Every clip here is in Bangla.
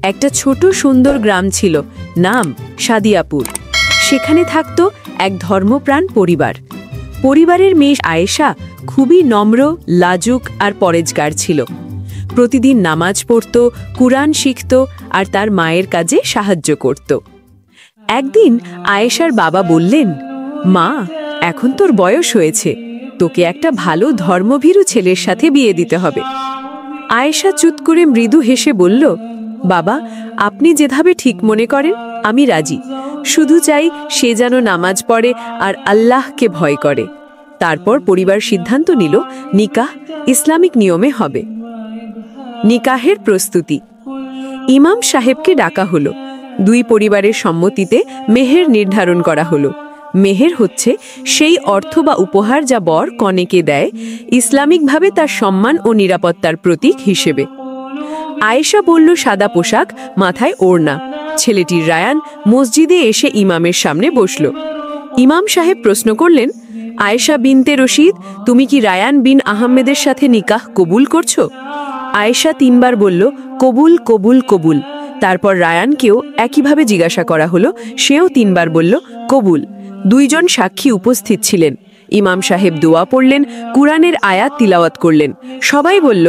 একটা ছোট সুন্দর গ্রাম ছিল, নাম সাদিয়াপুর। সেখানে থাকত এক ধর্মপ্রাণ পরিবার। পরিবারের মেয়ে আয়েশা খুবই নম্র, লাজুক আর পরেজগার ছিল। প্রতিদিন নামাজ পড়ত, কুরআন শিখত আর তার মায়ের কাজে সাহায্য করত। একদিন আয়েশার বাবা বললেন, মা, এখন তোর বয়স হয়েছে, তোকে একটা ভালো ধর্মভীরু ছেলের সাথে বিয়ে দিতে হবে। আয়েশা চুপ করে মৃদু হেসে বলল, বাবা, আপনি যেভাবে ঠিক মনে করেন আমি রাজি, শুধু চাই সে যেন নামাজ পড়ে আর আল্লাহকে ভয় করে। তারপর পরিবার সিদ্ধান্ত নিল নিকাহ ইসলামিক নিয়মে হবে। নিকাহের প্রস্তুতি। ইমাম সাহেবকে ডাকা হলো। দুই পরিবারের সম্মতিতে মেহের নির্ধারণ করা হলো। মেহের হচ্ছে সেই অর্থ বা উপহার যা বর কনেকে দেয়, ইসলামিকভাবে তার সম্মান ও নিরাপত্তার প্রতীক হিসেবে। আয়েশা বলল সাদা পোশাক, মাথায় ওড়না। ছেলেটির রায়ান মসজিদে এসে ইমামের সামনে বসল। ইমাম সাহেব প্রশ্ন করলেন, আয়েশা বিনতে রশিদ, তুমি কি রায়ান বিন আহমেদের সাথে নিকাহ কবুল করছো? আয়েশা 3 বার বলল, কবুল কবুল কবুল। তারপর রায়ানকেও একইভাবে জিজ্ঞাসা করা হলো, সেও 3 বার বলল, কবুল। 2 জন সাক্ষী উপস্থিত ছিলেন। ইমাম সাহেব দোয়া পড়লেন, কুরআনের আয়াত তিলাওয়াত করলেন। সবাই বলল,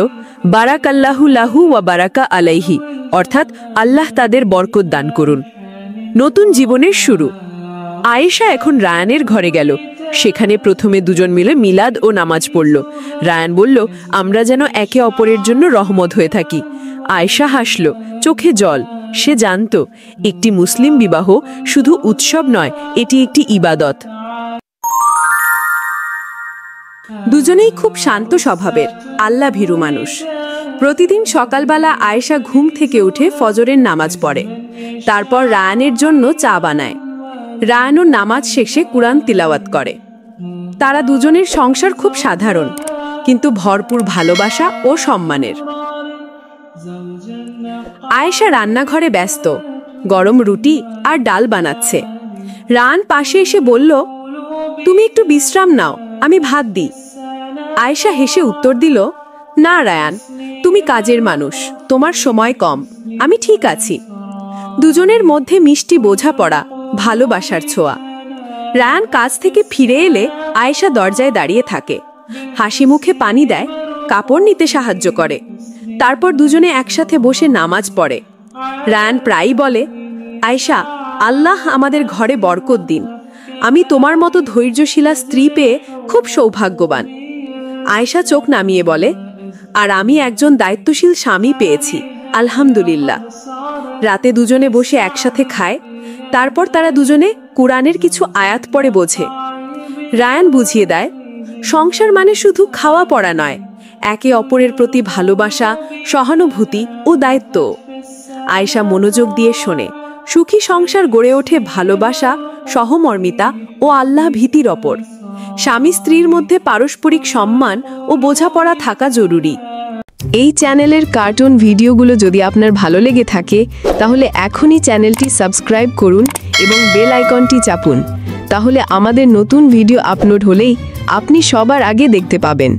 বারাকাল্লাহু লাহু ওয়া বারাকা আলাইহি, অর্থাৎ আল্লাহ তাদের বরকত দান করুন। নতুন জীবনের শুরু। আয়েশা এখন রায়ানের ঘরে গেল। সেখানে প্রথমে 2 জন মিলে মিলাদ ও নামাজ পড়ল। রায়ান বলল, আমরা যেন একে অপরের জন্য রহমত হয়ে থাকি। আয়েশা হাসল, চোখে জল। সে জানত একটি মুসলিম বিবাহ শুধু উৎসব নয়, এটি একটি ইবাদত। দুজনেই খুব শান্ত স্বভাবের, আল্লাহ ভীরু মানুষ। প্রতিদিন সকালবেলা আয়েশা ঘুম থেকে উঠে ফজরের নামাজ পড়ে। তারপর রায়ানের জন্য চা বানায়। রায়ানও নামাজ শেষে কুরআন তিলাওয়াত করে। তারা দুজনের সংসার খুব সাধারণ, কিন্তু ভরপুর ভালোবাসা ও সম্মানের। আয়েশা রান্নাঘরে ব্যস্ত, গরম রুটি আর ডাল বানাচ্ছে। রায়ান পাশে এসে বলল, তুমি একটু বিশ্রাম নাও, আমি ভাত দিই। আয়েশা হেসে উত্তর দিল, না রায়ান, তুমি কাজের মানুষ, তোমার সময় কম, আমি ঠিক আছি। দুজনের মধ্যে মিষ্টি বোঝাপড়া, ভালোবাসার ছোঁয়া। রায়ান কাজ থেকে ফিরে এলে আয়েশা দরজায় দাঁড়িয়ে থাকে, হাসি মুখে পানি দেয়, কাপড় নিতে সাহায্য করে। তারপর দুজনে একসাথে বসে নামাজ পড়ে। রায়ান প্রায়ই বলে, আয়েশা, আল্লাহ আমাদের ঘরে বরকত দিন, আমি তোমার মতো ধৈর্যশীলা স্ত্রী পেয়ে খুব সৌভাগ্যবান। আয়েশা চোখ নামিয়ে বলে, আর আমি একজন দায়িত্বশীল স্বামী পেয়েছি, আলহামদুলিল্লাহ। রাতে দুজনে বসে একসাথে খায়। তারপর তারা দুজনে কুরআনের কিছু আয়াত পড়ে বোঝে। রায়ান বুঝিয়ে দেয়, সংসার মানে শুধু খাওয়া পড়া নয়, একে অপরের প্রতি ভালোবাসা, সহানুভূতি ও দায়িত্ব। আয়েশা মনোযোগ দিয়ে শোনে। সুখী সংসার গড়ে ওঠে ভালোবাসা, সহমর্মিতা ও আল্লাহ ভীতির ওপর। স্বামী স্ত্রীর মধ্যে পারস্পরিক সম্মান ও বোঝাপড়া থাকা জরুরি। এই চ্যানেলের কার্টুন ভিডিওগুলো যদি আপনার ভালো লেগে থাকে, তাহলে এখনই চ্যানেলটি সাবস্ক্রাইব করুন এবং বেল আইকনটি চাপুন। তাহলে আমাদের নতুন ভিডিও আপলোড হলেই আপনি সবার আগে দেখতে পাবেন।